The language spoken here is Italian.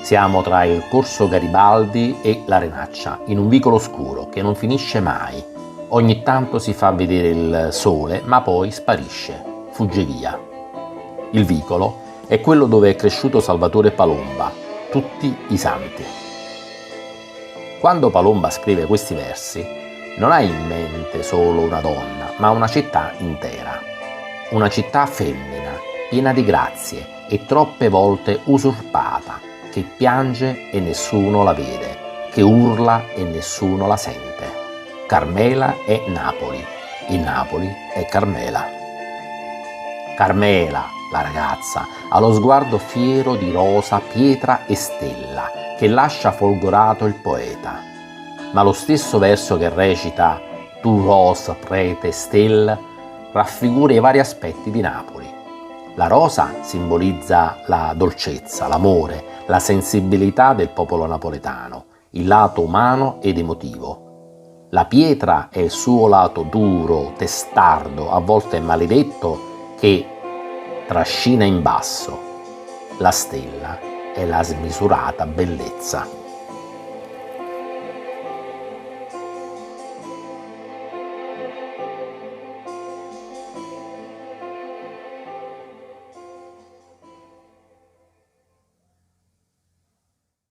Siamo tra il Corso Garibaldi e l'Arenaccia, in un vicolo scuro che non finisce mai. Ogni tanto si fa vedere il sole, ma poi sparisce, fugge via. Il vicolo è quello dove è cresciuto Salvatore Palomba, tutti i santi. Quando Palomba scrive questi versi, non ha in mente solo una donna, ma una città intera. Una città femmina, piena di grazie e troppe volte usurpata, che piange e nessuno la vede, che urla e nessuno la sente. Carmela è Napoli e Napoli è Carmela. Carmela, la ragazza, ha lo sguardo fiero di rosa, pietra e stella, che lascia folgorato il poeta. Ma lo stesso verso che recita «Tu rosa, prete, stella» raffigura i vari aspetti di Napoli. La rosa simbolizza la dolcezza, l'amore, la sensibilità del popolo napoletano, il lato umano ed emotivo. La pietra è il suo lato duro, testardo, a volte maledetto, che trascina in basso. La stella è la smisurata bellezza.